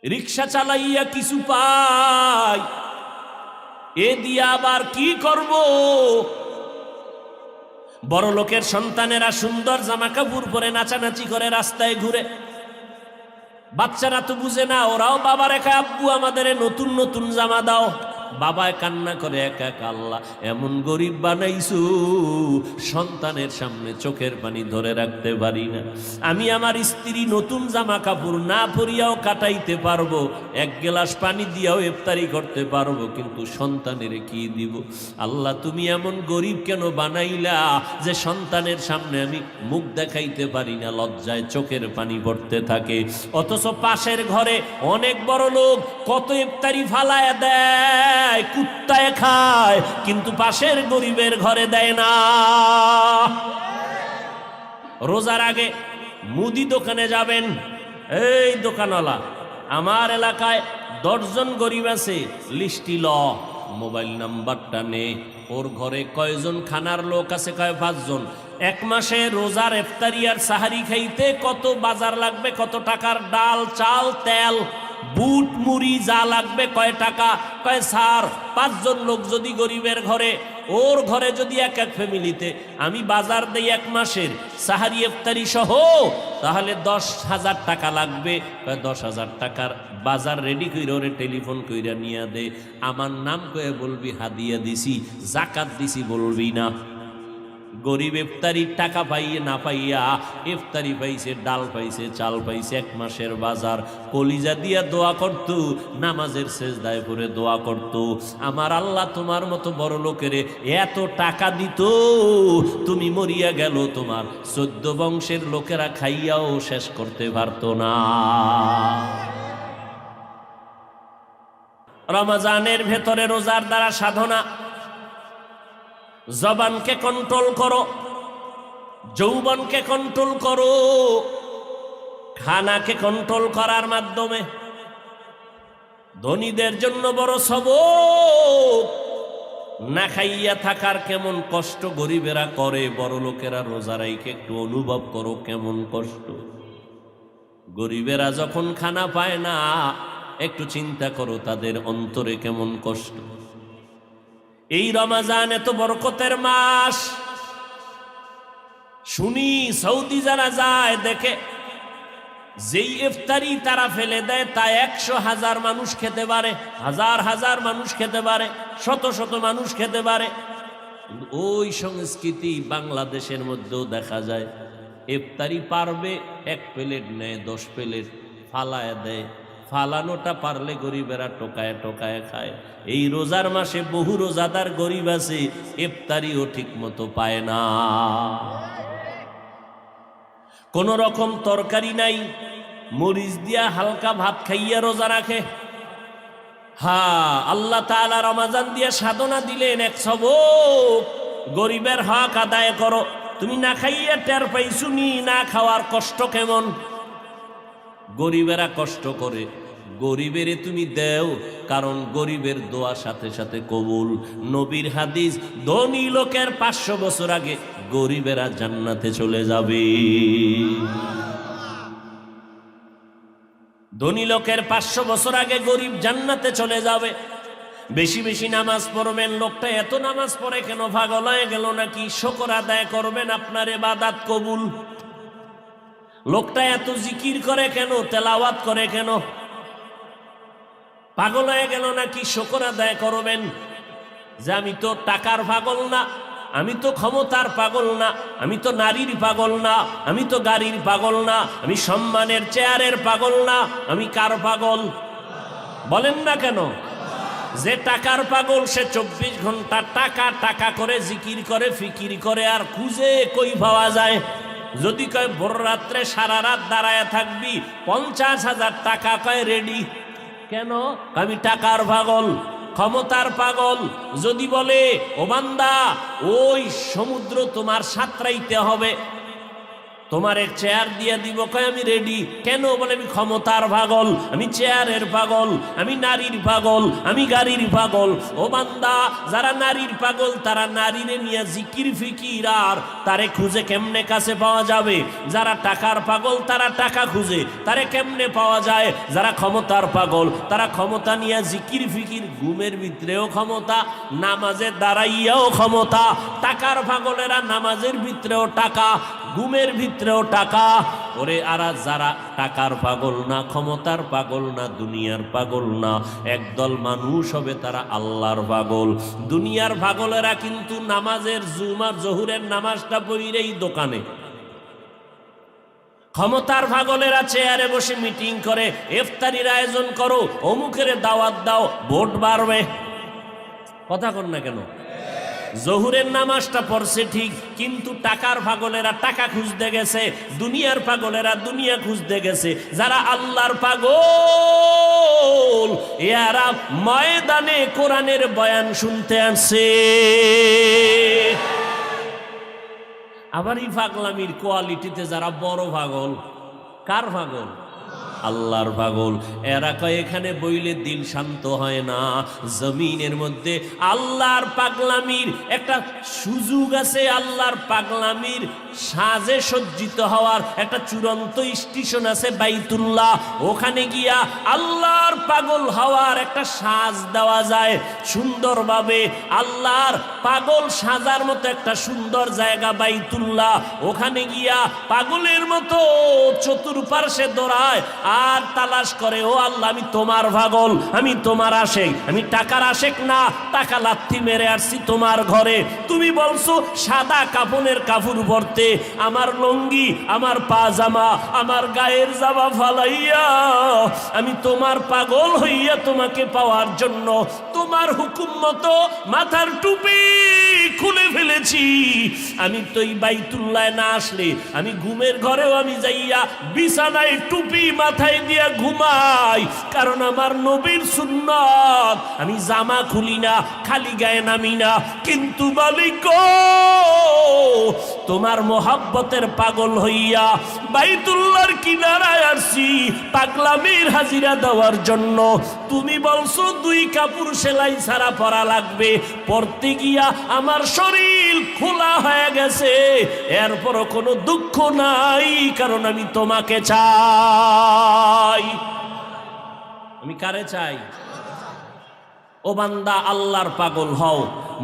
রিক্সা চালাইয়া কিছু পাই, এ দিয়া আবার কি করব? বড় লোকের সন্তানেরা সুন্দর জামা কাপড় পরে নাচানাচি করে রাস্তায় ঘুরে, বাচ্চারা তো বুঝে না, ওরাও বাবার একা আব্বু আমাদের নতুন নতুন জামা দাও। বাবায় কান্না করে একা একা, আল্লাহ এমন গরিব বানাইছু সন্তানের সামনে চোখের পানি ধরে রাখতে পারি না। আমি আমার স্ত্রী নতুন জামা কাপড় না পরিয়াও কাটাইতে পারবো, এক গ্লাস পানি দিয়াও ইফতারি করতে পারবো, কিন্তু সন্তানের কি দিব? আল্লাহ তুমি এমন গরিব কেন বানাইলা যে সন্তানের সামনে আমি মুখ দেখাইতে পারি না, লজ্জায় চোখের পানি পড়তে থাকে। অথচ পাশের ঘরে অনেক বড় লোক কত ইফতারি ফালায় দেয়, কুত্তায় খায়, কিন্তু পাশের গরিবের ঘরে দেয় না। রোজার আগে মুদি দোকানে যাবেন, এই দোকানওয়ালা আমার এলাকায় 10 জন গরিব আছে, লিস্টি ল, মোবাইল নাম্বারটা নে, ওর ঘরে কয়জন খানার লোক আছে? কয় 5 জন। এক মাসে রোজার ইফতারি আর সাহারি খাইতে কত বাজার লাগবে, কত টাকার ডাল চাল তেল বুট মুড়ি যা লাগবে কয় টাকা? কয় স্যার 5 জন লোক যদি গরিবের ঘরে, ওর ঘরে যদি এক এক ফ্যামিলিতে আমি বাজার দেই এক মাসের সাহারি ইফতারি সহ, তাহলে 10,000 টাকা লাগবে। 10,000 টাকার বাজার রেডি কইরা ওরে টেলিফোন কইরা নিয়ে দে, আমার নাম কয়ে বলবি হাদিয়া দিছি, জাকাত দিছি বলবি না। গরিব ইফতারির টাকা পাইয়ে না পাইয়া ইফতারি পাইছে, ডাল পাইছে, চাল পাইছে, এক মাসের বাজার, কলিজা দিয়া দোয়া করত, নামাজের সেজদায় পড়ে দোয়া করত, আমার আল্লাহ তোমার মতো বড় লোকের এত টাকা দিত, তুমি মরিয়া গেল তোমার 14 বংশের লোকেরা খাইয়াও শেষ করতে পারত না। রমজানের ভেতরে রোজার দ্বারা সাধনা, জবানকে কন্ট্রোল করো, যৌবনকে কন্ট্রোল করো, খানাকে কন্ট্রোল করার মাধ্যমে। ধনীদের জন্য বড় সবক, না খাইয়া থাকার কেমন কষ্ট গরিবেরা করে, বড় লোকেরা রোজা রাইখে একটু অনুভব করো কেমন কষ্ট। গরিবেরা যখন খানা পায় না, একটু চিন্তা করো তাদের অন্তরে কেমন কষ্ট। এই রমজান এত বরকতের মাস, শুনি সৌদি যারা যায় দেখে যেই ইফতারি তারা ফেলে দেয় তা 100,000 মানুষ খেতে পারে, হাজার হাজার মানুষ খেতে পারে, শত শত মানুষ খেতে পারে। ওই সংস্কৃতি বাংলাদেশের মধ্যেও দেখা যায়। ইফতারি পারবে 1 প্লেট নেয়, 10 প্লেট ফালায় দেয়, ফালানোটা পারলে গরিবেরা টোকায় টোকায় খায়। এই রোজার মাসে বহু রোজাদার গরিব আছে, ইফতারিও ঠিক মতো পায় না, কোন রকম তরকারি নাই, মরিচ দিয়া হালকা ভাত খাইয়া রোজা রাখে। আল্লাহ তাআলা রমজান দিয়া সাধনা দিলেন, এক সবক, গরিবের হক আদায় করো। তুমি না খাইয়া টের পাইছু নি না খাওয়ার কষ্ট কেমন? গরিবেরা কষ্ট করে, গরিবেরে তুমি দেও, কারণ গরিবের দোয়া সাথে সাথে কবুল। নবীর হাদিস, ধনী লোকের 500 বছর আগে গরিবেরা জান্নাতে চলে যাবে। ধনী লোকের 500 বছর আগে গরিব জান্নাতে চলে যাবে। বেশি বেশি নামাজ পড়বেন। লোকটা এত নামাজ পড়ে কেন? পাগল হয়ে গেল নাকি? শুকর আদায় করবেন, আপনার ইবাদত কবুল। লোকটা এত জিকির করে কেন? তেলাওয়াত করে কেন? পাগল হয়ে গেল নাকি? শুকর আদায় করবেন যে আমি তো টাকার পাগল না, আমি তো ক্ষমতার পাগল না, আমি তো নারীর পাগল না, আমি তো গাড়ির পাগল না, আমি সম্মানের চেয়ারের পাগল না, আমি কার পাগল? বলেন না কেন? যে টাকার পাগল সে 24 ঘন্টা টাকা টাকা করে জিকির করে, ফিকির করে, আর খুঁজে কই পাওয়া যায়? যদি কয় ভোর রাত্রে সারা রাত দাঁড়ায় থাকবি, 50,000 টাকা কয় রেডি। কেন? আমি টাকার পাগল, ক্ষমতার পাগল। যদি বলে ও বান্দা ওই সমুদ্র তোমার সাঁতরাইতে হবে, তোমার এক চেয়ার দিয়ে দিব, কয় আমি রেডি। কেন? বলে আমি ক্ষমতার পাগল, আমি চেয়ারের পাগল, আমি নারীর পাগল, আমি গাড়ির পাগল। ও বান্দা, যারা নারীর পাগল তারা নারীরে নিয়ে জিকির ফিকির আর তারে খুঁজে কেমনে কাছে পাওয়া যাবে। যারা টাকার পাগল তারা টাকা খুঁজে, তারে কেমনে পাওয়া যায়। যারা ক্ষমতার পাগল তারা ক্ষমতা নিয়ে জিকির ফিকির, ঘুমের ভিতরেও ক্ষমতা, নামাজে দাঁড়াইয়াও ক্ষমতা। টাকার পাগলেরা নামাজের ভিতরেও টাকা, ঘুমের ভিতরেও টাকা। ওরে আর যারা টাকার পাগল না, ক্ষমতার পাগল না, দুনিয়ার পাগল না, একদল মানুষ হবে তারা আল্লাহর পাগল। দুনিয়ার পাগলেরা কিন্তু নামাজের জুমার জহুরের নামাজটা পড়িরেই দোকানে। ক্ষমতার পাগলেরা চেয়ারে বসে মিটিং করে, ইফতারির আয়োজন করো, অমুকের দাওয়াত দাও, ভোট বাড়বে। কথা কন না কেন? জহুরের নামাজটা পড়ছে ঠিক, কিন্তু টাকার পাগলেরা টাকা খুঁজতে গেছে, দুনিয়ার পাগলেরা দুনিয়া খুঁজতে গেছে। যারা আল্লাহর পাগল এরা ময়দানে কোরআনের বয়ান শুনতে আসে। আবার এই পাগলামির কোয়ালিটিতে যারা বড় পাগল, কার পাগল? আল্লাহর পাগল। এরা কয় এখানে বইলে দিল শান্ত হয় না। জমিনের মধ্যে আল্লাহর পাগলামির একটা সুযোগ আছে, আল্লাহর পাগলামির সাজে সজ্জিত হওয়ার একটা চূড়ান্ত স্টেশন আছে বাইতুল্লাহ। ওখানে গিয়া আল্লাহর পাগল হওয়ার একটা সাজ দেওয়া যায় সুন্দরভাবে। আল্লাহর পাগল সাজার মতো একটা সুন্দর জায়গা বাইতুল্লাহ। ওখানে গিয়া পাগলের মতো চতুর্পার্শ্বে দৌড়ায় আর তালাশ করে, ও আল্লাহ আমি তোমার পাগল, আমি তোমার আশেক, আমি টাকার আশেক না, টাকা লাথি মেরে আসছি তোমার ঘরে। তুমি বলছো সাদা কাপনের কাপড় পরতে, আমার লঙ্গি, আমার পাজামা, আমার গায়ের জামা ফালাইয়া আমি তোমার পাগল হইয়া তোমাকে পাওয়ার জন্য তোমার হুকুম মতো মাথার টুপি খুলে ফেলেছি। আমি তো এই বাইতুল্লাহ না আসলে আমি ঘুমের ঘরেও আমি যাইয়া বিছানায় টুপি মাথায় দিয়া ঘুমাই, কারণ আমার নবীর সুন্নাত। আমি জামা খুলি না, খালি গায়ে নামি না। কিন্তু মালিক তোমার মোহাব্বতের পাগল হইয়া বাইতুল্লাহর কিনারায় আসছি পাগলামির হাজিরা দেওয়ার জন্য। তুমি বলছো 2 কাপড় সেলাই ছাড়া পরা লাগবে, পরতে গিয়া আমার শরীর খোলা হয়ে গেছে, এরপরও কোনো দুঃখ নাই, কারণ আমি তোমাকে চাই। আমি কারে চাই? ও বান্দা, আল্লাহর পাগল হও।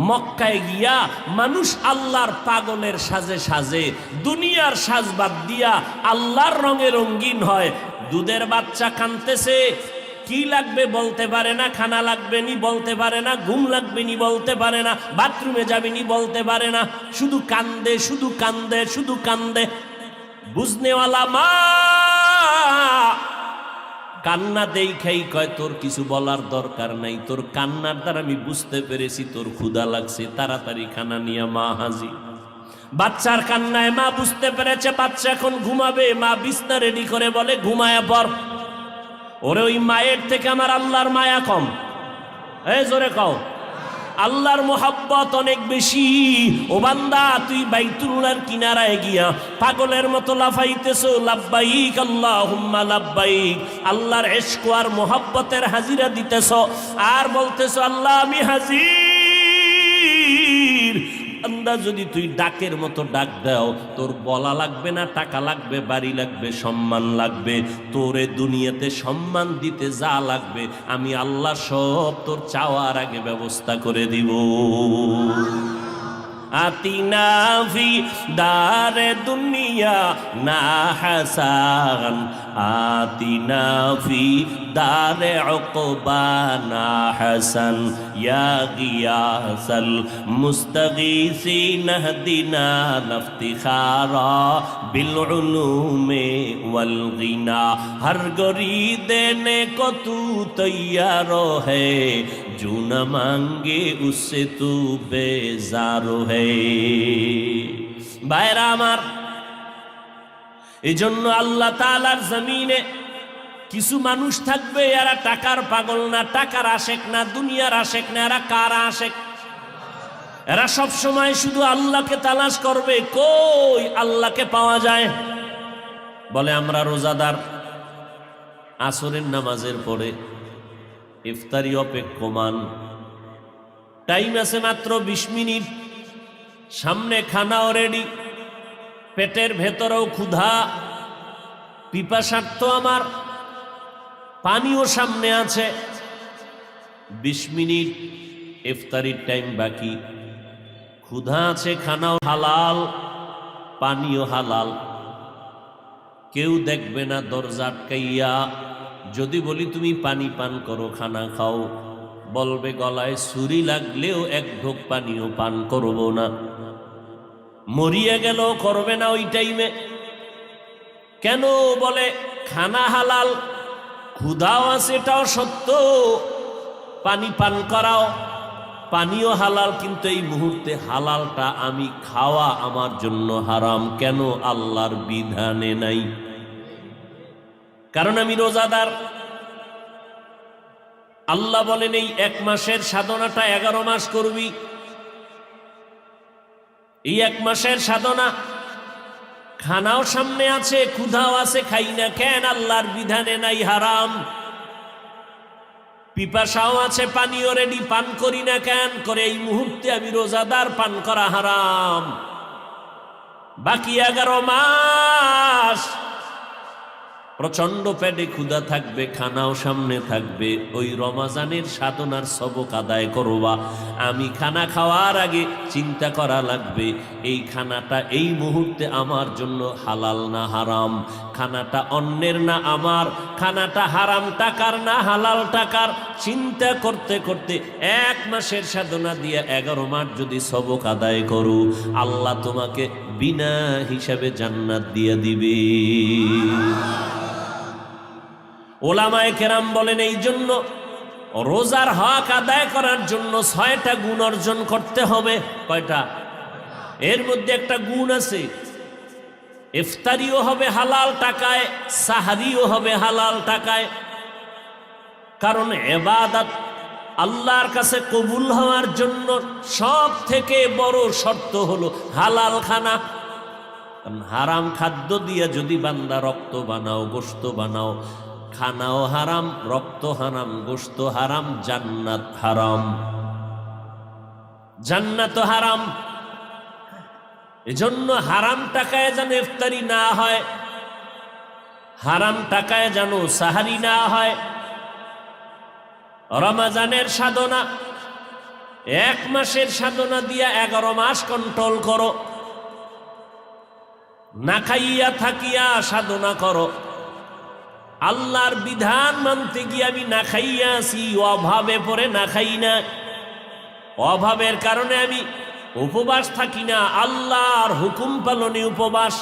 মক্কায় গিয়া মানুষ আল্লাহর পাগলের সাজে সাজে, দুনিয়ার সাজ বাদ দিয়া আল্লাহর রঙে রঙিন হয়। দুধের বাচ্চা কাঁদতেছে, কি লাগবে বলতে পারে না, খানা লাগবে নি বলতে পারে না, ঘুম লাগবে নি বলতে পারে না, বাথরুমে যাবে নি বলতে পারে না, শুধু কান্দে, শুধু কান্দে, শুধু কান্দে। বুঝনেওয়ালা মা কান্না দেখাই কয় তোর কিছু বলার দরকার নাই, তোর কান্নার দ্বারা আমি বুঝতে পেরেছি তোর ক্ষুধা লাগছে, তাড়াতাড়ি খানা নিয়ে মা হাজির। বাচ্চার কান্নায় মা বুঝতে পেরেছে বাচ্চা এখন ঘুমাবে, মা বিছনা রেডি করে বলে ঘুমায়া পড়। ওরে ওই মায়ের থেকে আমার আল্লাহর মায়া কম? এই জোরে কও, আল্লাহর মোহাব্বত অনেক বেশি। ও বান্দা, তুই বাইতুল্লাহর কিনারায় গিয়া পাগলের মতো লাফাইতেছো, লাব্বাইক আল্লাহুম্মা লাব্বাইক, আল্লাহর ইশক আর মোহাব্বতের হাজিরা দিতেছো আর বলতেছো আল্লাহ আমি হাজির। বান্দা, যদি তুই ডাকের মতো ডাক দাও, তোর বলা লাগবে না, টাকা লাগবে, বাড়ি লাগবে, সম্মান লাগবে, তোরে দুনিয়াতে সম্মান দিতে যা লাগবে আমি আল্লাহ সব তোর চাওয়ার আগে ব্যবস্থা করে দিব। আতিনা ফি দারে দুনিয়া না হাসান, আতিনা ফি দারে উকবা না হাসান, ইয়া গিয়াসাল মুস্তাগীসিন হদিনা নফতিখারা বিল উলুমে ওয়াল গিনা, হর গরি দেনে কো তু তৈয়ার है, जो न मांगे उससे तू बेजार है। ভাইরা আমার, এই জন্য আল্লাহ তাআলার জমিনে কিছু মানুষ থাকবে, এরা টাকার পাগল না, টাকার আশেক না, দুনিয়ার আশেক না, এরা কার আশেক? এরা সব সময় শুধু আল্লাহকে তালাশ করবে, কই আল্লাহকে পাওয়া যায়। বলে আমরা রোজাদার, আসরের নামাজের পরে ইফতারি অপেক্ষমান, টাইম আছে মাত্র 20 মিনিট, সামনে খানাও রেডি, পেটের ভেতরেও ক্ষুধা, পিপাসার্থ আমার, পানিও সামনে আছে, 20 মিনিট ইফতারির টাইম বাকি, ক্ষুধা আছে, খানাও হালাল, পানিও হালাল, কেউ দেখবে না দরজা আটকাইয়া। যদি বলি তুমি পানি পান করো, খানা খাও, বলবে গলায় ছুরি লাগলেও এক ঢোক পানিও পান করব না। মরিয়া গেল করবে না ওই টাইমে। কেন? বলে খানা হালাল, ক্ষুধাও আছে, এটাও সত্য, পানি পান করাও, পানিও হালাল, কিন্তু এই মুহূর্তে হালালটা আমি খাওয়া আমার জন্য হারাম। কেন? আল্লাহর বিধানে নাই, কারণ আমি রোজাদার। আল্লাহ বলেন এই 1 মাসের সাধনাটা 11 মাস করবি। এই 1 মাসের সাধনা, খানাও সামনে আছে, ক্ষুধাও আছে, খাই না কেন? আল্লাহর বিধানে নাই, হারাম। পিপাসাও আছে, পানিও রেডি, পান করি না কেন? করে এই মুহূর্তে আমি রোজাদার, পান করা হারাম। বাকি 11 মাস প্রচন্ড পেটে ক্ষুধা থাকবে, খানাও সামনে থাকবে, ওই রমাজানের সাধনার সবক আদায় করবা। আমি খানা খাওয়ার আগে চিন্তা করা লাগবে এই খানাটা এই মুহূর্তে আমার জন্য হালাল না হারাম, খানাটা অন্যের না আমার, খানাটা হারাম টাকার না হালাল টাকার। চিন্তা করতে করতে 1 মাসের সাধনা দিয়ে 11 মাস যদি সবক আদায় করো, আল্লাহ তোমাকে বিনা হিসাবে জান্নাত দিয়ে দিবে। ওলামায়ে কেরাম বলেন এই জন্য রোজার হক আদায় করার জন্য 6টা গুণ অর্জন করতে হবে। কয়টা? এর মধ্যে একটা গুণ আছে, ইফতারিও হবে হালাল টাকায়, সাহারিও হবে হালাল টাকায়। কারণ ইবাদত আল্লাহর কাছে কবুল হওয়ার জন্য সব থেকে বড় শর্ত হলো হালাল খানা। হারাম খাদ্য দিয়ে যদি বান্দা রক্ত বানাও, গোশত বানাও, খানাও হারাম, রক্ত হারাম, গোশত হারাম, জান্নাত হারাম, জান্নাত হারাম। এজন্য হারাম টাকায় যেন ইফতারি না হয়, হারাম টাকায় যেন সাহারি না হয়। রমজানের সাধনা 1 মাসের সাধনা দিয়া 11 মাস কন্ট্রোল করো, না খাইয়া থাকিয়া সাধনা করো। আল্লাহর বিধান মানতে গিয়ে আমি না খাইয়া আছি, অভাবে পড়ে না খাই না, অভাবের কারণে আমি উপবাস থাকি না, আল্লাহর হুকুম পালনে উপবাস।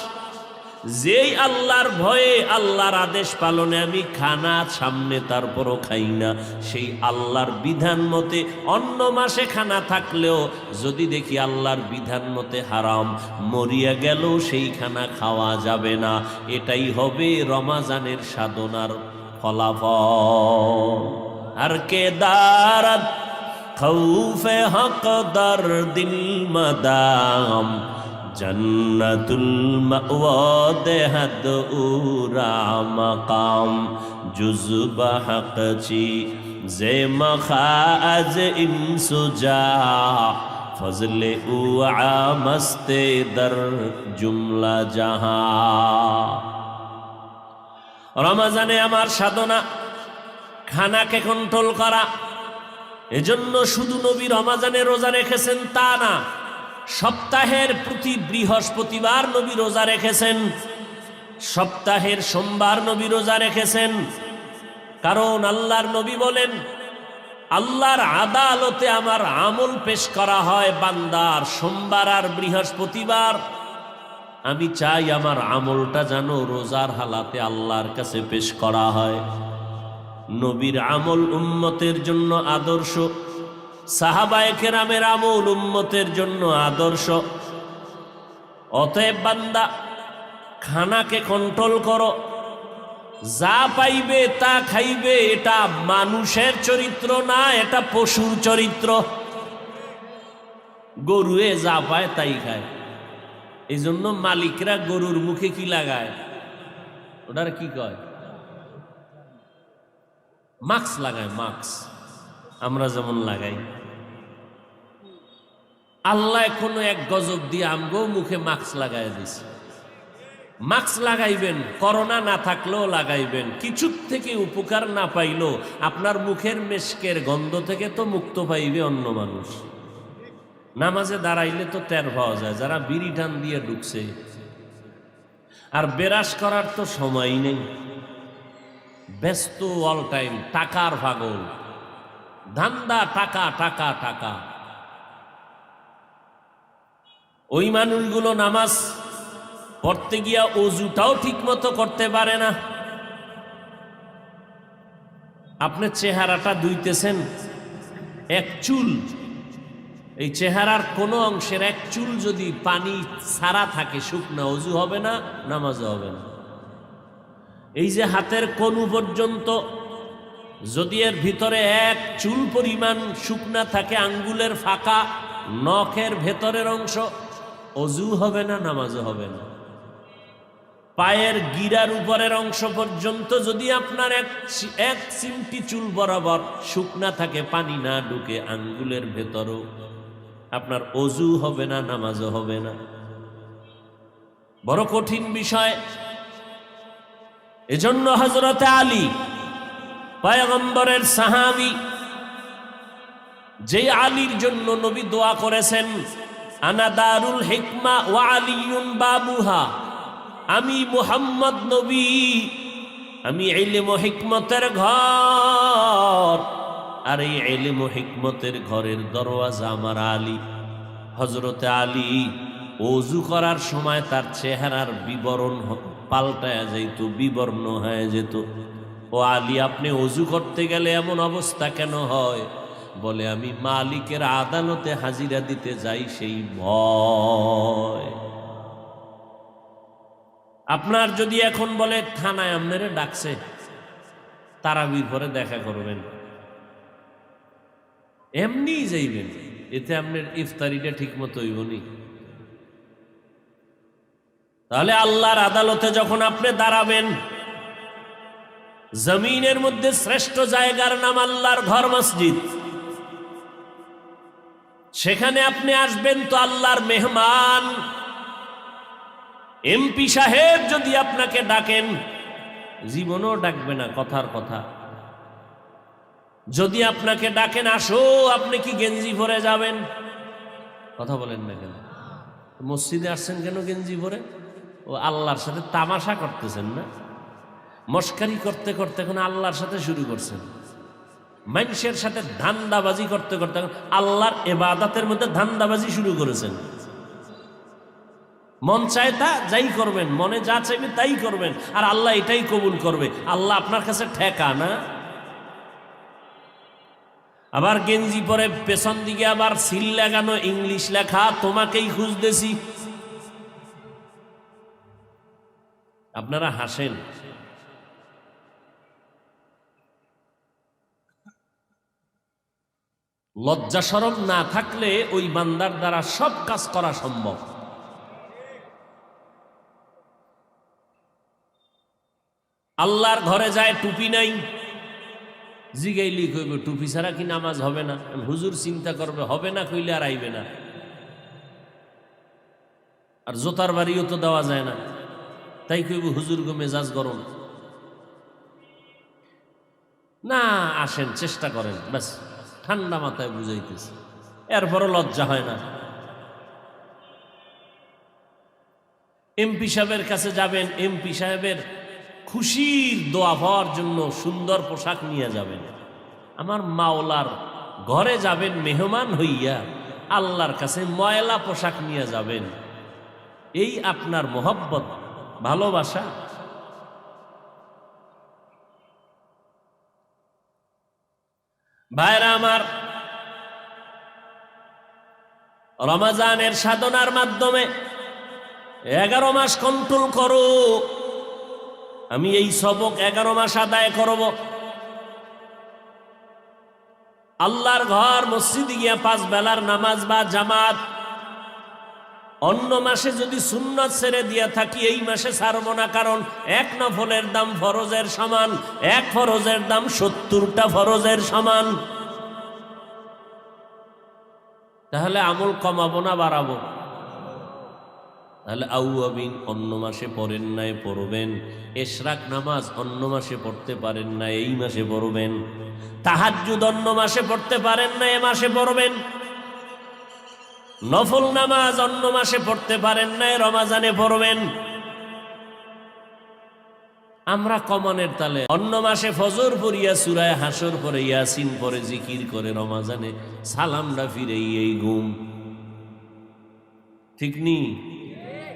যেই আল্লাহর ভয়ে, আল্লাহর আদেশ পালনে আমি খানা সামনে তারপরও খাই না, সেই আল্লাহর বিধান মতে অন্য মাসে খানা থাকলেও যদি দেখি আল্লাহর বিধান মতে হারাম, মরিয়া গেল সেই খানা খাওয়া যাবে না। এটাই হবে রমাজানের সাধনার ফলাফল। আর কে দারাত খৌফে হক দর দিল মাদাম, জন্নতুল মাওয়া দেহাদ উরা মাকাম, জুজবা হক চি জে মখাজ ইনসুজা, ফজলে উ আমস্তে দর জুমলা জাহা। রমজানে আমার সাধনা খানাকে কন্ট্রোল করা। এজন্য শুধু নবী রমজানে রোজা রেখেছেন তা না, সপ্তাহের প্রতি বৃহস্পতিবার নবী রোজা রেখেছেন, সপ্তাহের সোমবার নবী রোজা রেখেছেন। কারণ আল্লাহর নবী বলেন, আল্লাহর আদালতে আমার আমল পেশ করা হয় বান্দার সোমবার আর বৃহস্পতিবার। আমি চাই আমার আমলটা যেন রোজার হালাতে আল্লাহর কাছে পেশ করা হয়। নবীর আমল উম্মতের জন্য আদর্শ, সাহাবায়ে কেরামের আমল উম্মতের জন্য আদর্শ। অতএব বান্দা খানাকে কন্ট্রোল করো, যা পাইবে তা খাইবে। এটা মানুষের চরিত্র না, এটা পশুর চরিত্র। গরুয়ে যা পায় তাই খায়। এই জন্য মালিকরা গরুর মুখে কি লাগায়? ওটার কি কয়? মাস্ক লাগায়, মাস্ক আমরা যেমন লাগাই। আল্লাহ কোনো এক গজব দিয়ে আমগো মুখে মাস্ক লাগাই দিছে। মাস্ক লাগাইবেন, করোনা না থাকলেও লাগাইবেন, কিছুর থেকে উপকার না পাইলেও আপনার মুখের মেশকের গন্ধ থেকে তো মুক্ত পাইবে অন্য মানুষ। নামাজে দাঁড়াইলে তো টের পাওয়া যায় যারা বিড়ি টান দিয়ে ঢুকছে। আর বেরাস করার তো সময় নেই, ব্যস্ত অল টাইম, টাকার পাগল, ধান্দা, টাকা টাকা টাকা। ওই মানুষগুলো নামাজ পড়তে গিয়া অজুটাও ঠিক মতো করতে পারে না। আপনি চেহারাটা ধুইতেছেন, এক চুল, এই চেহারার কোনো অংশের এক চুল যদি পানি ছাড়া থাকে শুকনা, অজু হবে না, নামাজও হবে না। এই যে হাতের কনু পর্যন্ত যদি এর ভিতরে এক চুল পরিমাণ শুকনা থাকে, আঙ্গুলের ফাঁকা, নখের ভেতরের অংশ, অজু হবে না, নামাজও হবে না। পায়ের গিরার উপরের অংশ পর্যন্ত যদি আপনার এক চিমটি চুল বরাবর শুকনা থাকে, পানি না ঢুকে আঙ্গুলের ভেতরও, আপনার অজু হবে না, নামাজও হবে না। বড় কঠিন বিষয়। এজন্য হযরতে আলী পয়গম্বরের সাহাবী, যে আলীর জন্য নবী দোয়া করেছেন, আনা দারুল হিকমা ওয়া আলিয়ুন বাবুহা, আমি মুহাম্মদ নবী, আমি ইলম ও হিকমতের ঘর, আর এই ইলম ও হিকমতের ঘরের দরওয়াজা আমার আলী। হযরতে আলী ওযু করার সময় তার চেহারার বিবরণ পাল্টায়া যেত, বিবর্ণ হয়ে যেত। ও আলী, আপনি ওযু করতে গেলে এমন অবস্থা কেন হয়? বলে, আমি মালিকের আদালতে হাজিরা দিতে যাই সেই ভয়। আপনার যদি এখন বলে থানায় আপনারে ডাকছে, তারাবির পরে দেখা করবেন, এমনি যাইবেন, এতে আপনার ইফতারিটা ঠিক মতো হইবনি। তাহলে আল্লাহর আদালতে যখন আপনি দাঁড়াবেন, জমিনের মধ্যে শ্রেষ্ঠ জায়গার নাম আল্লাহর ঘর, মসজিদ। সেখানে আপনি আসবেন তো আল্লাহর মেহমান। এমপি সাহেব যদি আপনাকে ডাকেন, জীবনও ডাকবে না, কথার কথা। যদি আপনাকে ডাকেন আসো, আপনি কি গেঞ্জি পরে যাবেন? কথা বলেন না কেন? মসজিদে আসছেন কেন গেঞ্জি পরে? ও আল্লাহর সাথে তামাশা করতেছেন না? মস্কারি করতে করতে এখন আল্লাহর সাথে শুরু করছেন। মানুষের সাথে ধান্দাবাজি করতে করতে আল্লাহর ইবাদতের মধ্যে ধান্দাবাজি শুরু করেছেন। মন চায় তা যাই করবেন, মনে যা চাইবে তাই করবেন, আর আল্লাহ এটাই কবুল করবে। আল্লাহ আপনার কাছে ঠেকা না। আবার গেঞ্জি পরে পেছন দিকে আবার সিল লাগানো, ইংলিশ লেখা, তোমাকেই খুঁজতেছি। আপনারা হাসেন, লজ্জা শরম না থাকলে ওই বান্দার দ্বারা সব কাজ করা সম্ভব। আল্লাহর ঘরে যায়, টুপি নাই, জিগাইলি কইব টুপি ছাড়া কি নামাজ হবে না? হুজুর চিন্তা করবে, হবে না কইলে আর আইবে না। আর জোতার বাড়িও তো দেওয়া যায় না, তাই কইব হুজুর গো মেজাজ গরম। না, আসেন, চেষ্টা করেন, ব্যাস ঠান্ডা মাথায় বুঝাইতেছে, এরপরও লজ্জা হয় না। এমপি সাহেবের কাছে যাবেন, এমপি সাহেবের খুশির দোয়া পাওয়ার জন্য সুন্দর পোশাক নিয়ে যাবেন। আমার মাওলার ঘরে যাবেন মেহমান হইয়া, আল্লাহর কাছে ময়লা পোশাক নিয়ে যাবেন। এই আপনার মোহব্বত, ভালোবাসা। ভাইরা আমার, রমজানের সাধনার মাধ্যমে 11 মাস কন্ট্রোল করো। আমি এই সবক 11 মাস আদায় করব। আল্লাহর ঘর মসজিদে গিয়া 5 বেলার নামাজ বা জামাত অন্য মাসে যদি সুন্নাত ছেড়ে দিয়া থাকি এই মাসে ছাড়বো না, কারণ এক নফলের দাম ফরজের সমান, এক ফরজের দাম 70টা ফরজের সমান। তাহলে আমল কমাবো না বাড়াবো? তাহলে আউয়াবিন অন্য মাসে পড়েন নাই, পড়বেন। ইশরাক নামাজ অন্য মাসে পড়তে পারেন না, এই মাসে পড়বেন। তাহাজ্জুদ অন্য মাসে পড়তে পারেন না, এ মাসে পড়বেন। নফল নামাজ অন্য মাসে পড়তে পারেন না, রমজানে পড়বেন। আমরা কমানের তালে অন্য মাসে ফজর পড়িয়া সূরা হাসর পড়ে, ইয়াসিন পড়ে, জিকির করে, রমজানে সালামটা ফিরে এই ঘুম। ঠিক নি?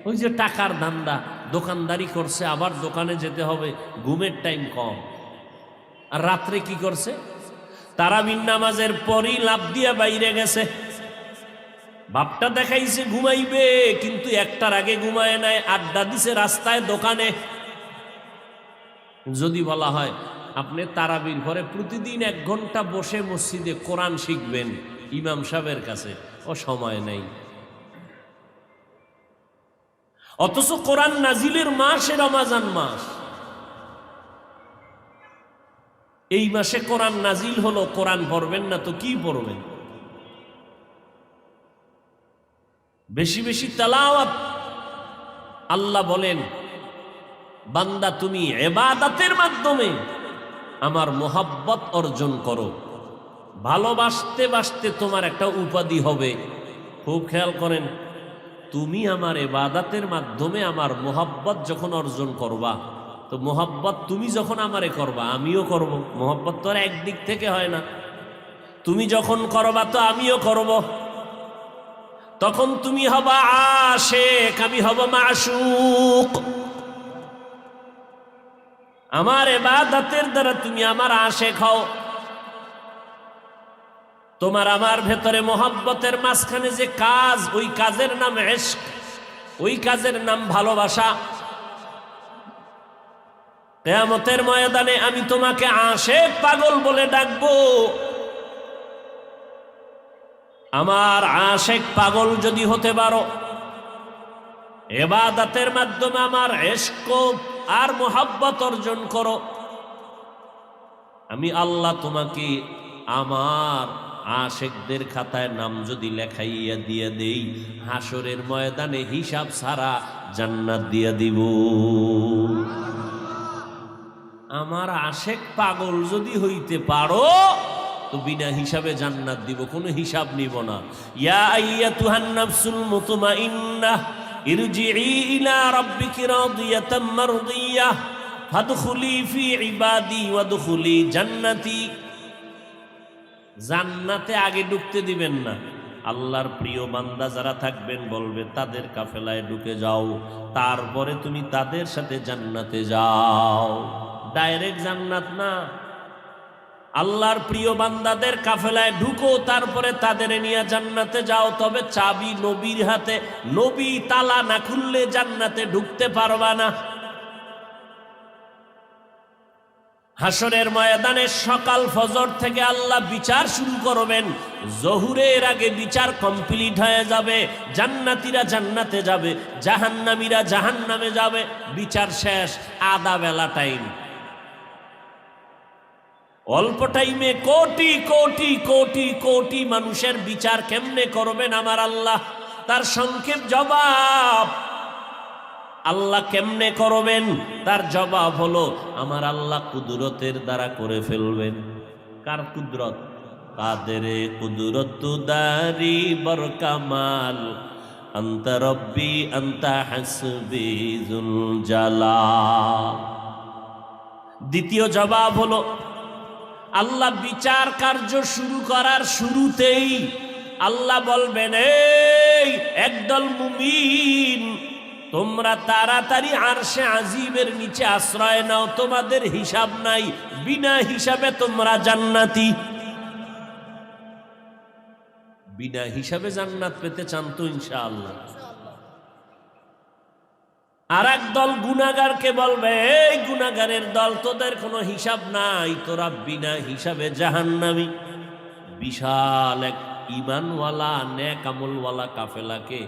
ওই যে টাকার ধান্দা, দোকানদারি করছে, আবার দোকানে যেতে হবে, ঘুমের টাইম কম। আর রাত্রে কি করছে? তারাবির নামাজের পরই লাফ দিয়া বাইরে গেছে, বাপটা দেখাইছে ঘুমাইবে, কিন্তু একটার আগে ঘুমায় নাই, আড্ডা দিছে রাস্তায়, দোকানে। যদি বলা হয় আপনি তারাবির পরে প্রতিদিন 1 ঘন্টা বসে মসজিদে কোরআন শিখবেন ইমাম সাহেবের কাছে, ও সময় নাই। অথচ কোরআন নাজিলের মাস রমজান মাস। এই মাসে কোরআন নাজিল হলো, কোরআন পড়বেন না তো কি পড়বেন? বেশি বেশি তেলাওয়াত। আল্লাহ বলেন, বান্দা তুমি ইবাদতের মাধ্যমে আমার মোহাব্বত অর্জন করো। ভালোবাসতে বাসতে তোমার একটা উপাধি হবে। খুব খেয়াল করেন, তুমি আমার ইবাদতের মাধ্যমে আমার মোহাব্বত যখন অর্জন করবা, তো মোহাব্বত তুমি যখন আমারে করবা আমিও করব। মোহাব্বত তো আর একদিক থেকে হয় না। তুমি যখন করবা তো আমিও করব। তখন তুমি হবা আশিক, আমি হব মাশুক। আমার ইবাদতের দ্বারা তুমি আমার আশিক হও। তোমার আমার ভেতরে মোহাব্বতের মাঝখানে যে কাজ, ওই কাজের নাম ইশক, ওই কাজের নাম ভালোবাসা। কিয়ামতের ময়দানে আমি তোমাকে আশিক পাগল বলে ডাকবো। আমার আশিক পাগল যদি হতে পারো, ইবাদতের মাধ্যমে আমার ইশক আর মোহাব্বত অর্জন করো, আমি আল্লাহ তোমাকে আমার আশিকদের খাতায় নাম যদি লেখাইয়া দিয়ে দেই, হাসরের ময়দানে হিসাব ছাড়া জান্নাত দিয়া দিব। আমার আশিক পাগল যদি হইতে পারো তো বিনা হিসাবে জান্নাত দিব, কোনো হিসাব নিব না। ইয়া আইয়াতুহান নাফসুল মুতমাইন্নাহ ইরজিই ইলা রাব্বিকি রাদিয়াতাম মারদিয়াহ ফাদখুলি ফি ইবাদি ওয়াদখুলি জান্নাতি। জান্নাতে আগে ঢুকতে দিবেন না। আল্লাহর প্রিয় বান্দা যারা থাকবেন বলবে তাদের কাফেলায় ঢুকে যাও, তারপরে তুমি তাদের সাথে জান্নাতে যাও। ডাইরেক্ট জান্নাত না, আল্লাহর প্রিয় বান্দাদের কাফেলায় ঢুকো, তারপরে তাদের নিয়ে জান্নাতে যাও। তবে চাবি নবীর হাতে, নবী তালা না খুললে জান্নাতে ঢুকতে পারবা না। হাসরের ময়দানে সকাল ফজর থেকে আল্লাহ বিচার শুরু করবেন, জহুরের আগে বিচার কমপ্লিট হয়ে যাবে। জান্নাতীরা জান্নাতে যাবে, জাহান্নামীরা জাহান্নামে যাবে। বিচার শেষ, আধা বেলা টাইম। অল্প টাইমে কোটি কোটি কোটি কোটি মানুষের বিচার কেমনে করবেন আমার আল্লাহ? তার সংক্ষেপ জবাব, আল্লাহ কেমনে করবেন? তার জবাব হলো আমার আল্লাহ কুদরতের দ্বারা করে ফেলবেন। কার কুদরত? কাদেরে কুদরত দারি বরকামাল আনতা রব্বি আনতা হাসবি যুল জালাল। দ্বিতীয় জবাব হলো আল্লাহ বিচার কার্য শুরু করার শুরুতেই আল্লাহ বলবেন, এই একদল মুমিন তোমরা তাড়াতাড়ি আরশে আজিমের নিচে আশ্রয় নাও, তোমাদের হিসাব নাই, বিনা হিসাবে তোমরা জান্নাতি। বিনা হিসাবে জান্নাত পেতে চান তো ইনশাআল্লাহ। আর এক দল গুনাহগারকে বলবে, এই গুনাহগারের দল, তোদের কোনো হিসাব নাই, তোরা বিনা হিসাবে জাহান্নামী। বিশাল এক ঈমানওয়ালা নেক আমলওয়ালা কাফেলাকে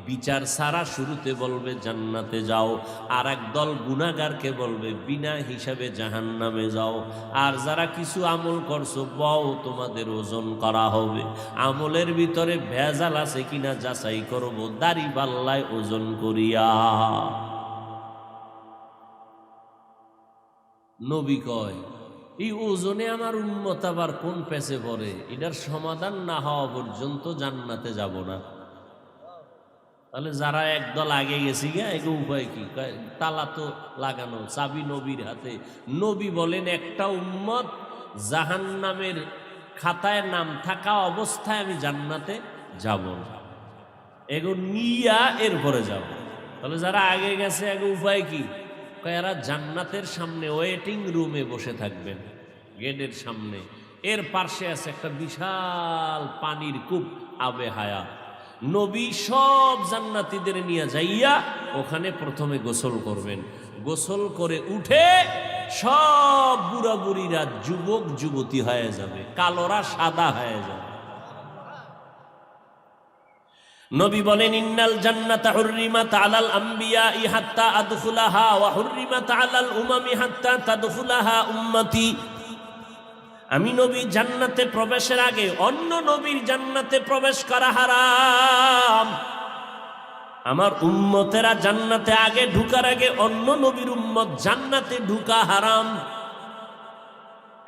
বিচার ছাড়া শুরুতে বলবে জান্নাতে যাও, আর এক দল গুনাহগারকে বলবে বিনা হিসাবে জাহান্নামে যাও। আর যারা কিছু আমল করছো বও তোমাদের ওজন করা হবে, আমলের ভিতরে ভেজাল আছে কিনা যাচাই করব দাড়ি পাল্লায় ওজন করিয়া। নবী কয় এই ওজনে আমার উম্মত আবার কোন পেছে পড়ে, এটার সমাধান না হওয়া পর্যন্ত জান্নাতে যাব না। তাহলে যারা একদল আগে গেছি গা এগো উপায় কি? তালা তো লাগানো, চাবি নবীর হাতে। নবী বলেন একটা উম্মত জাহান্নামের খাতায় নাম থাকা অবস্থায় আমি জান্নাতে যাব না, এগো নিয়া এরপরে যাব। তাহলে যারা আগে গেছে এগো উপায় কি? এরা জান্নাতের সামনে ওয়েটিং রুমে বসে থাকবেন, গেটের সামনে। এর পাশে আছে একটা বিশাল পানির কূপ, আবে হায়া। নবী সব জান্নাতীদের নিয়ে যাইয়া ওখানে প্রথমে গোসল করবেন। গোসল করে উঠে সব বুড়া বুড়িরা যুবক যুবতী হয়ে যাবে, কালোরা সাদা হয়ে যাবে। নবী বলেন ইন্নাল জান্নাতা হুররিমাত আলাল আমবিয়াই হাত্তা আদখুলাহা ওয়া হুররিমাত আলাল উমামি হাত্তা তাদখুলাহা উম্মতি। আমি নবী জান্নাতে প্রবেশের আগে অন্য নবীর জান্নাতে প্রবেশ করা হারাম। আমার উম্মতেরা জান্নাতে আগে ঢুকার আগে অন্য নবীর উম্মত জান্নাতে ঢুকা হারাম।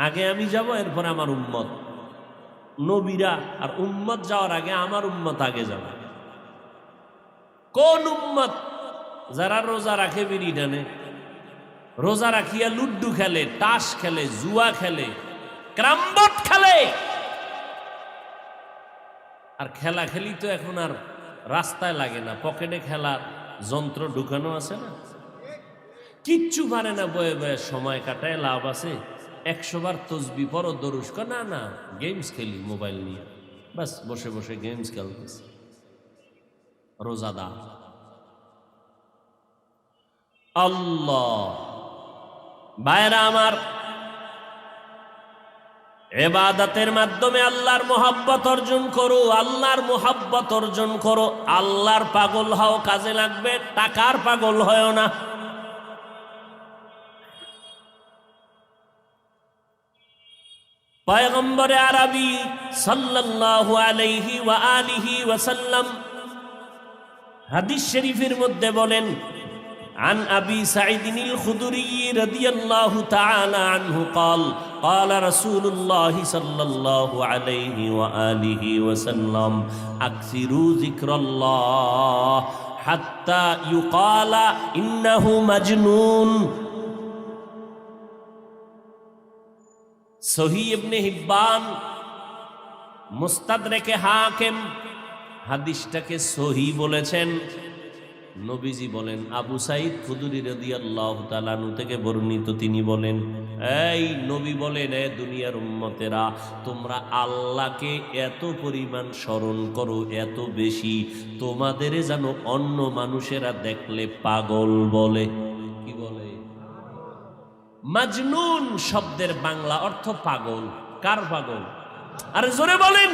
আগে আমি যাব, এরপর আমার উম্মত। নবীরা আর উম্মত যাওয়ার আগে আমার উম্মত আগে যাবে। কোন উম্মত? যারা রোজা রাখে, বিড়ি টানে, রোজা রাখিয়া লুড্ডু খেলে, তাস খেলে, জুয়া খেলে, ক্রামবোর্ড খেলে। আর খেলা খেলি তো এখন আর রাস্তায় লাগে না, পকেটে খেলার যন্ত্র ঢুকানো আছে না, কিচ্ছু পারে না, বয়ে বয়ে সময় কাটায় লাভ আছে। 100 বার তসবি পড়ো, দরুদ কর, না না গেমস খেলি মোবাইল নিয়ে, বাস বসে বসে গেমস খেলতেছে। রোজাদার আল্লাহ ভাইরা আমার, ইবাদতের মাধ্যমে আল্লাহর মোহাব্বত অর্জন করো, আল্লাহর মোহাব্বত অর্জন করো। আল্লাহর পাগল হও, কাজে লাগবে, টাকার পাগল হয় না। পয়গম্বরে আরবি সাল্লাল্লাহু আলাইহি ওয়া আলিহি ওয়াসাল্লাম হাদিস শরীফের মধ্যে বলেন, عن أبي سعيد الخدري رضي الله تعالى عنه قال قال رسول الله صلى الله عليه وآله وسلم أكثروا ذكر الله حتى يقال إنه مجنون। সহিহ ইবনে হিব্বান, মুস্তাদরেকে হাকিম হাদিসটাকে সহিহ বলেছেন। নবীজি বলেন, আবু সাঈদ খুদরি রাদিয়াল্লাহু তাআলা আনহু থেকে বর্ণিত, তিনি বলেন, এই নবী বলেন, এ দুনিয়ার উম্মতেরা, তোমরা আল্লাহকে এত পরিমাণ স্মরণ করো, এত বেশি, তোমাদের যেন অন্য মানুষেরা দেখলে পাগল বলে। কি বলে? মাজনুন শব্দের বাংলা অর্থ পাগল। কার পাগল? আরে জোরে বলেন।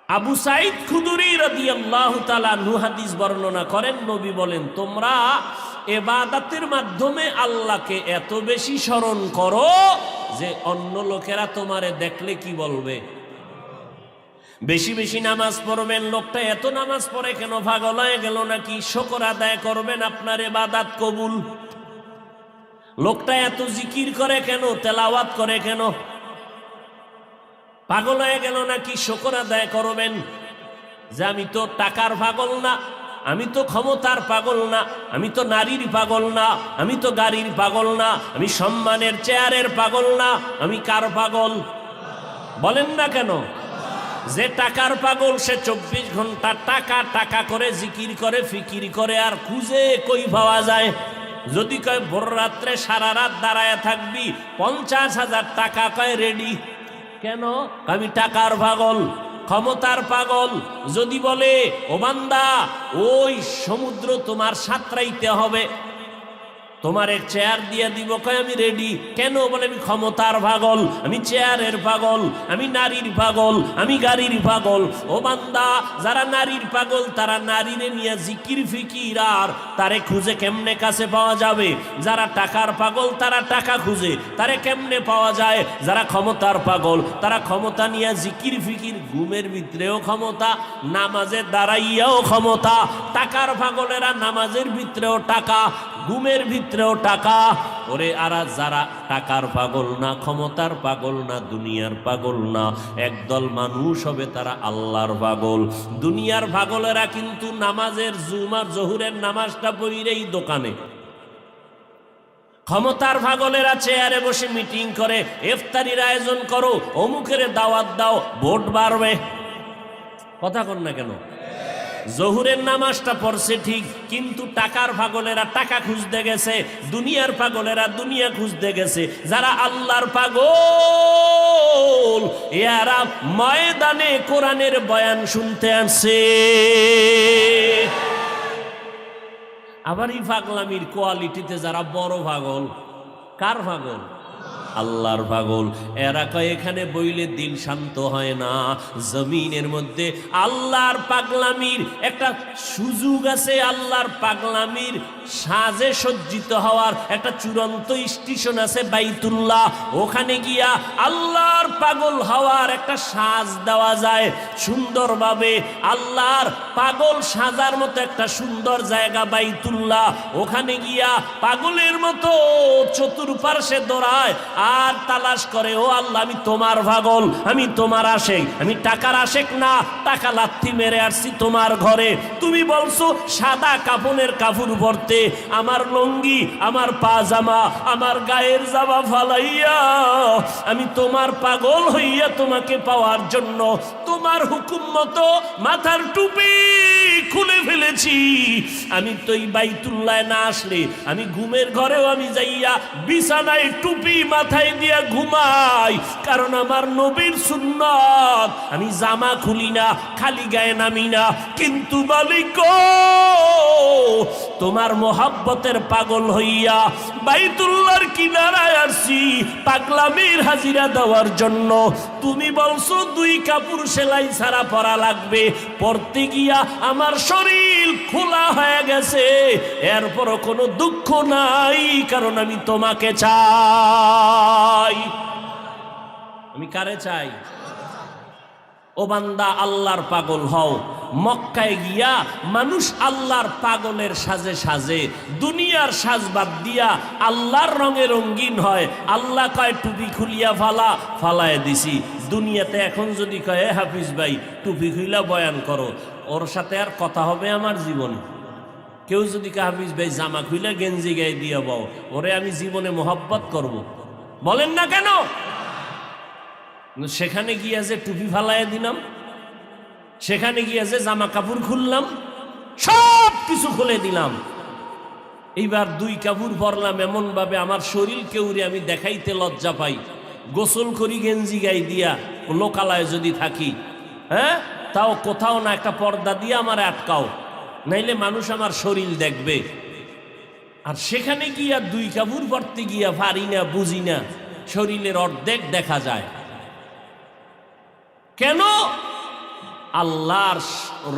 আবু সাঈদ খুদরি রাদিয়াল্লাহু তাআলা আনহু হাদিস বর্ণনা করেন, নবী বলেন, তোমরা ইবাদতের মাধ্যমে আল্লাহকে এত বেশি স্মরণ করো যে অন্য লোকেরা তোমারে দেখলে কি বলবে? বেশি বেশি নামাজ পড়বেন, লোকটা এত নামাজ পড়ে কেন, পাগল হয়ে গেল নাকি? শুকর আদায় করবেন, আপনার ইবাদত কবুল। লোকটা এত জিকির করে কেন, তেলাওয়াত করে কেন? পাগল হয়ে গেল নাকি? শুকর আদায় করবেন যে আমি তো টাকার পাগল না, আমি তো ক্ষমতার পাগল না, আমি তো নারীর পাগল না, আমি তো গাড়ির পাগল না, আমি সম্মানের চেয়ারের পাগল না, আমি কার পাগল? বলেন না কেন? যে টাকার পাগল সে 24 ঘন্টা টাকা টাকা করে জিকির করে, ফিকির করে, আর খুঁজে কই পাওয়া যায়? যদি কয় ভোর রাত্রে সারা রাত দাঁড়ায় থাকবি, 50,000 টাকা কয় রেডি। কেন? আমি টাকার পাগল, ক্ষমতার পাগল। যদি বলে, ও বান্দা, ওই সমুদ্র তোমার সাঁতরাইতে হবে, তোমার এক চেয়ার দিয়ে দিব, কয় আমি রেডি। কেন? বলে আমি ক্ষমতার পাগল, আমি চেয়ারের পাগল, আমি নারীর পাগল, আমি গাড়ির পাগল। ও বান্দা, যারা নারীর পাগল তারা নারীরে নিয়ে জিকির ফিকির আর তারে খুঁজে কেমনে কাছে পাওয়া যাবে। যারা টাকার পাগল তারা টাকা খুঁজে, তারে কেমনে পাওয়া যায়। যারা ক্ষমতার পাগল তারা ক্ষমতা নিয়ে জিকির ফিকির, ঘুমের ভিতরেও ক্ষমতা, নামাজে দাঁড়াইয়াও ক্ষমতা। টাকার পাগলেরা নামাজের ভিতরেও টাকা, ঘুমের ভিতরেও টাকা। ওরে আরা যারা টাকার পাগল না, ক্ষমতার পাগল না, দুনিয়ার পাগল না, একদল মানুষ হবে তারা আল্লাহর পাগল। দুনিয়ার পাগলেরা কিন্তু নামাজের জুমার জহুরের নামাজটা পড়িরেই দোকানে। ক্ষমতার পাগলেরা চেয়ারে বসে মিটিং করে, ইফতারির আয়োজন করো, অমুকের দাওয়াত দাও, ভোট বাড়বে। কথা কন না কেন? জহুরের নামাজটা পড়ছে ঠিক, কিন্তু টাকার পাগলেরা টাকা খুঁজতে গেছে, দুনিয়ার পাগলেরা দুনিয়া খুঁজতে গেছে। যারা আল্লাহর পাগল এরা ময়দানে কোরআনের বয়ান শুনতে আসে। আবার এই পাগলামির কোয়ালিটিতে যারা বড় পাগল, কার পাগল? আল্লাহর পাগল। এরা কয় এখানে বইলে দিল শান্ত হয় না। জমিনের মধ্যে আল্লাহর পাগলামির একটা সুযোগ আছে, আল্লাহর পাগলামির সাজে সজ্জিত হওয়ার একটা চূড়ান্ত স্টেশন আছে বাইতুল্লাহ। ওখানে গিয়া আল্লাহর পাগল হওয়ার একটা সাজ দেওয়া যায় সুন্দরভাবে। আল্লাহর পাগল সাজার মতো একটা সুন্দর জায়গা বাইতুল্লাহ। ওখানে গিয়া পাগলের মতো চতুর্পার্শ্বে দৌড়ায় আর তালাশ করে, ও আল্লাহ আমি তোমার পাগল, আমি তোমার আশেক, আমি টাকার আশেক না, টাকা লাথি মেরে আসছি তোমার ঘরে। তুমি বলছো সাদা কাফনের কাপড় পরতে, আমার লঙ্গি, আমার পাজামা, আমার গায়ের জামা ফালাইয়া আমি তোমার পাগল হইয়া তোমাকে পাওয়ার জন্য তোমার হুকুম মতো মাথার টুপি খুলে ফেলেছি। আমি তো এই বাইতুল্লাহ না আসলে আমি ঘুমের ঘরেও আমি যাইয়া বিছানায় টুপি মাথায় দিয়া ঘুমাই, কারণ আমার নবীর সুন্নাত। আমি জামা খুলি না, খালি গায়ে নামি না। কিন্তু মালিক তোমার মোহাব্বতের পাগল হইয়া বাইতুল্লাহর কিনারায় আসছি পাগলামির হাজিরা দেওয়ার জন্য। তুমি বলছো 2 কাপড় সেলাই ছাড়া পরা লাগবে, পরতে গিয়া আমার শরীর খোলা হয়ে গেছে, এরপরও কোনো দুঃখ নাই, কারণ আমি তোমাকে চাই। আমি কারে চাই? ও বান্দা, আল্লাহর পাগল হও। মক্কায় গিয়া মানুষ আল্লাহর পাগলের সাজে সাজে, দুনিয়ার সাজ বাদ দিয়া আল্লাহর রঙে রঙিন হয়। আল্লাহ কয় টুপি খুলিয়া ফালায় দিছি। দুনিয়াতে এখন যদি কয় হাফিজ ভাই টুপি খুইলা বয়ান করো, ওর সাথে আর কথা হবে আমার জীবনে? কেউ যদি কে হাফিজ ভাই জামা খুইলা গেঞ্জি গায়ে দিয়ে বাও, ওরে আমি জীবনে মোহাব্বত করব? বলেন না কেন? সেখানে গিয়া যে টুপি ফালাইয়া দিলাম, সেখানে গিয়া যে জামা কাপড় খুললাম, সব কিছু খুলে দিলাম। এইবার 2 কাপড় পরলাম এমন ভাবে আমার শরীর কেউরে আমি দেখাইতে লজ্জা পাই। গোসল করি গেঞ্জি গায়ে দিয়া, লোকালয়ে যদি থাকি, হ্যাঁ তাও কোথাও না একটা পর্দা দিয়ে আমার আটকাও, নাইলে মানুষ আমার শরীর দেখবে। আর সেখানে গিয়া 2 কাপড় পরতে গিয়া পারি না, বুঝি না, শরীরের অর্ধেক দেখা যায়। কেন? আল্লাহর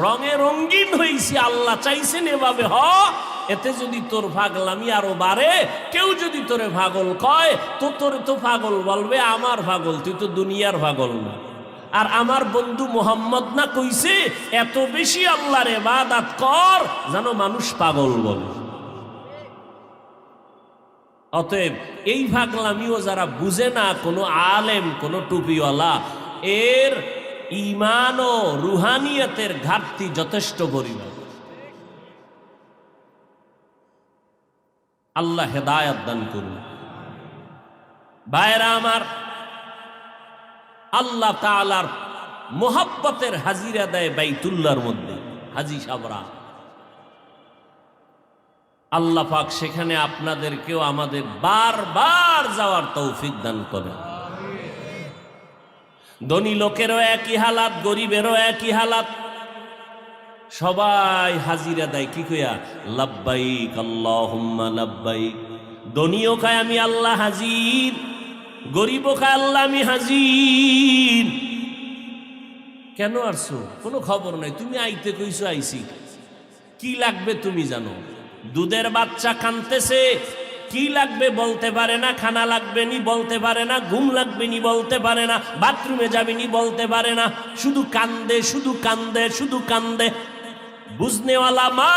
রঙে রঙিন হইছি, আল্লাহ চাইছেন এভাবে হ। এতে যদি তোর পাগলামি আরো বাড়ে, কেউ যদি তোরে পাগল কয় তো তোরে তো পাগল বলবে আমার পাগল, তুই তো দুনিয়ার পাগল না। আর আমার বন্ধু মোহাম্মদ না কইছে এত বেশি আল্লাহর ইবাদত কর যেন মানুষ পাগল বলে। অতএব এই পাগলামিও যারা বুঝে না, কোনো আলেম, কোনো টুপিওয়ালা, এর ঈমান ও রুহানিয়তের ঘাটতি যথেষ্ট পরিমাণ। আল্লাহ হেদায়েত দান করুন। ভাইরা আমার, আল্লাহ তাআলার মোহাব্বতের হাজিরা দেয় বাইতুল্লাহর মধ্যে হাজি সাবরা। আল্লাহ পাক সেখানে আপনাদেরকেও আমাদের বারবার যাওয়ার তৌফিক দান করেন। ধনী লোকেরও একই হালাত, গরিবেরও একই হালাত। সবাই হাজিরা দেয় কি কইয়া, লাব্বাইক আল্লাহুম্মা লাব্বাইক। ধনীও কয় আমি আল্লাহ হাজির, গরিবও কয় আল্লাহ আমি হাজির। কেন আসছো? কোনো খবর নাই, তুমি আইতে কইছো আইছি। কি লাগবে তুমি জানো? দুধের বাচ্চা কাঁদতেছে, কি লাগবে বলতে পারে না, খানা লাগবে নি বলতে পারে না, ঘুম লাগবে নি বলতে পারে না, বাথরুমে যাবে নি বলতে পারে না, শুধু কান্দে শুধু কান্দে শুধু কান্দে। বুঝনেওয়ালা মা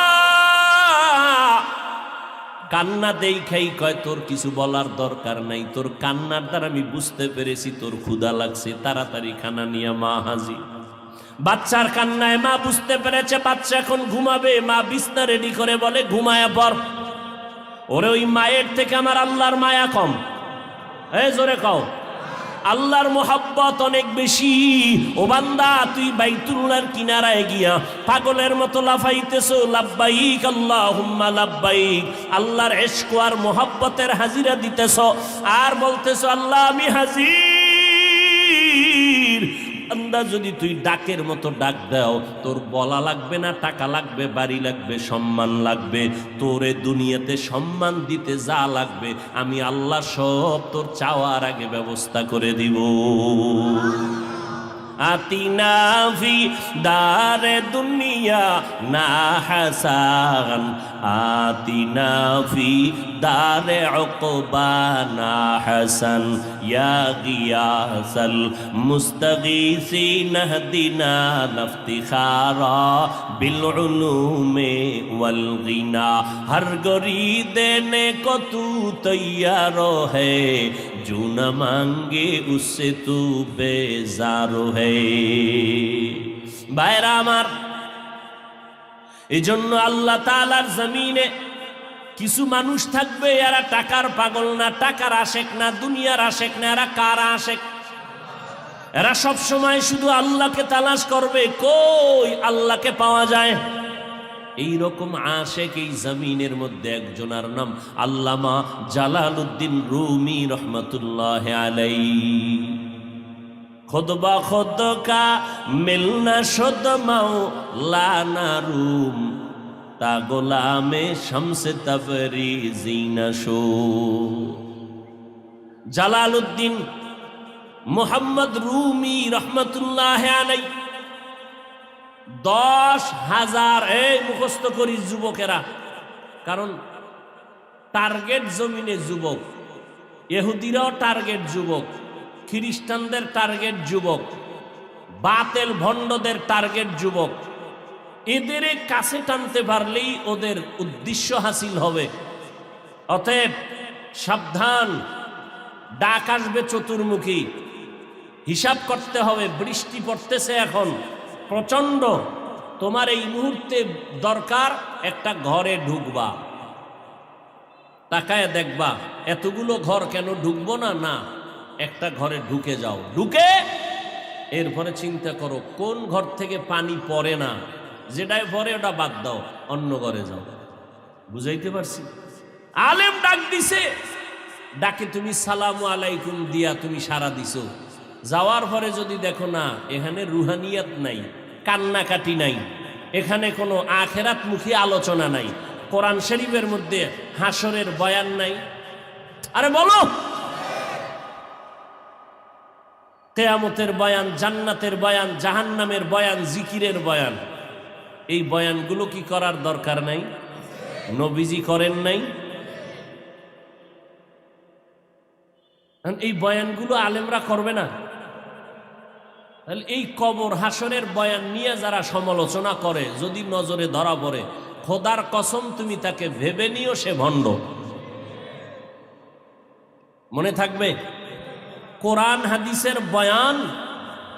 কান্না দেখাই কয় তোর কিছু বলার দরকার নাই, তোর কান্নার দ্বারা আমি বুঝতে পেরেছি তোর ক্ষুধা লাগছে, তাড়াতাড়ি খানা নিয়ে মা হাজির। বাচ্চার কান্নায় মা বুঝতে পেরেছে বাচ্চা এখন ঘুমাবে, মা বিছনা রেডি করে বলে ঘুমায়া পর। ওরে ওই মায়ের থেকে আমার আল্লাহর মায়া কম? এই জোরে কও, আল্লাহর মোহাব্বত অনেক বেশি। ও বান্দা তুই বাইতুল্লাহর কিনারায় গিয়া পাগলের মতো লাফাইতেছো, লাব্বাইক আল্লাহুম্মা লাব্বাইক, আল্লাহর ইশক আর মোহাব্বতের হাজিরা দিতেছো আর বলতেছো আল্লাহ আমি হাজির। বান্দা যদি তুই ডাকের মতো ডাক দাও, তোর বলা লাগবে না, টাকা লাগবে, বাড়ি লাগবে, সম্মান লাগবে, তোরে দুনিয়াতে সম্মান দিতে যা লাগবে আমি আল্লাহ সব তোর চাওয়ার আগে ব্যবস্থা করে দিব। আতিনা ফি দারে দুনিয়া না হাসান, আতিনা ফি দারে উকবা না হাসান, ইয়া গিয়াসাল মুস্তাগীসিন হদিনা লফতিখারা বিল উলুমে ওয়াল গিনা, হর গরি দেনে কো তু তৈয়ার है, जो न मांगे उससे तू बेजार है। ভাইরা আমার, এই জন্য আল্লাহ তাআলার জমিনে কিছু মানুষ থাকবে, এরা টাকার পাগল না, টাকার আশেক না, দুনিয়ার আশেক না, এরা কার আশেক? এরা সব সময় শুধু আল্লাহকে তালাশ করবে, কই আল্লাহকে পাওয়া যায়। এই রকম আশেক এই জমিনের মধ্যে একজনের নাম আল্লামা জালালউদ্দিন রুমি রহমতুল্লাহ আলাইহি। খুদবা খুদ কা মিলনা শুদ মাওলানা রুম, তা গোলামে শামসে তাবরিজি নশো। জালালউদ্দিন মুহাম্মদ রুমি রহমতুল্লাহ আলাইহি 10,000 এই মুখস্থ করি যুবকেরা, কারণ টার্গেট জমিনে যুবক, ইহুদিরাও টার্গেট যুবক, খ্রিস্টানদের টার্গেট যুবক, বাতেল ভণ্ডদের টার্গেট যুবক। এদের কাছে টানতে পারলেই ওদের উদ্দেশ্য হাসিল হবে। অতএব সাবধান, ডাক আসবে চতুর্মুখী, হিসাব করতে হবে। বৃষ্টি পড়তেছে এখন প্রচন্ড, তোমার এই মুহূর্তে দরকার একটা ঘরে ঢুকবা, তাকায় দেখবা এতগুলো ঘর কেন ঢুকবো না, না একটা ঘরে ঢুকে যাও, ঢুকে এরপরে চিন্তা করো কোন ঘর থেকে পানি পড়ে না, যেটাই পড়ে ওটা বাদ দাও, অন্য ঘরে যাও। বুঝাইতে পারছি? আলেম ডাক দিছে, ডাকে তুমি সালামু আলাইকুম দিয়া তুমি সারা দিছো, যাওয়ার পরে যদি দেখো না এখানে রুহানিয়াত নাই, কান্নাকাটি নাই, এখানে কোনো আখেরাতমুখী আলোচনা নাই, কোরআন শরীফের মধ্যে হাসরের বয়ান নাই, আরে বলো কিয়ামতের বয়ান, জান্নাতের বয়ান, জাহান্নামের বয়ান, জিকিরের বয়ান, এই বয়ানগুলো কি করার দরকার নাই? নবীজি করেন নাই? এই বয়ানগুলো আলেমরা করবে না? তাহলে এই কবর হাসরের বয়ান নিয়ে যারা সমালোচনা করে যদি নজরে ধরা পড়ে, খোদার কসম তুমি তাকে ভেবে নিও সে ভণ্ড। মনে থাকবে, কোরআন হাদিসের বয়ান,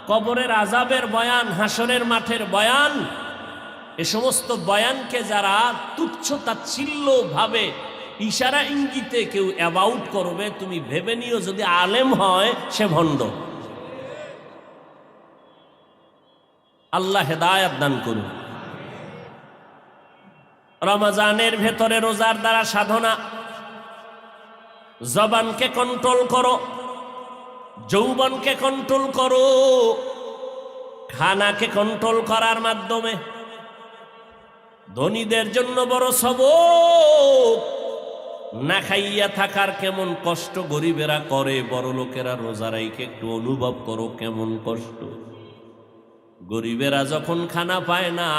কবরের আযাবের বয়ান, হাসরের মাঠের বয়ান, এ সমস্ত বয়ানকে যারা তুচ্ছ তাচ্ছিল্য ভাবে ইশারা ইঙ্গিতে কেউ অ্যাবাউট করবে, তুমি ভেবে নিও যদি আলেম হয় সে ভণ্ড। আল্লাহ হেদায়েত দান করুন। রমজানের ভেতরে রোজার দ্বারা সাধনা, জবানকে কন্ট্রোল করো, যৌবনকে কন্ট্রোল করো, খানাকে কন্ট্রোল করার মাধ্যমে ধনীদের জন্য বড় সবক, না খাইয়া থাকার কেমন কষ্ট গরিবেরা করে, বড় লোকেরা রোজা রাইখে একটু অনুভব করো কেমন কষ্ট। গরিবেরা যখন খানা পায় না,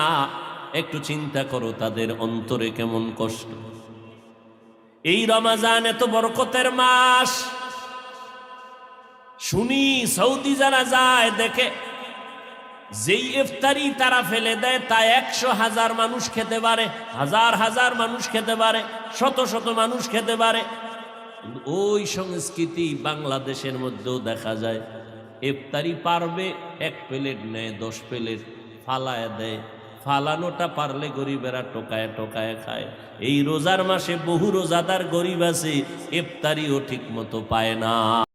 একটু চিন্তা করো তাদের অন্তরে কেমন কষ্ট। এই রমাজান এত বরকতের মাস, শুনি সৌদি যারা যায় দেখে যেই ইফতারি তারা ফেলে দেয় তা 100,000 মানুষ খেতে পারে, হাজার হাজার মানুষ খেতে পারে, শত শত মানুষ খেতে পারে। ওই সংস্কৃতি বাংলাদেশের মধ্যেও দেখা যায়। ইফতারি পারবে 1 প্লেট নেয়, 10 প্লেট ফালায় দেয়। ফালানোটা পারলে গরিবেরা টোকায় টোকায় খায়। এই রোজার মাসে বহু রোজাদার গরিব আছে, ইফতারিও ঠিক মতো পায় না।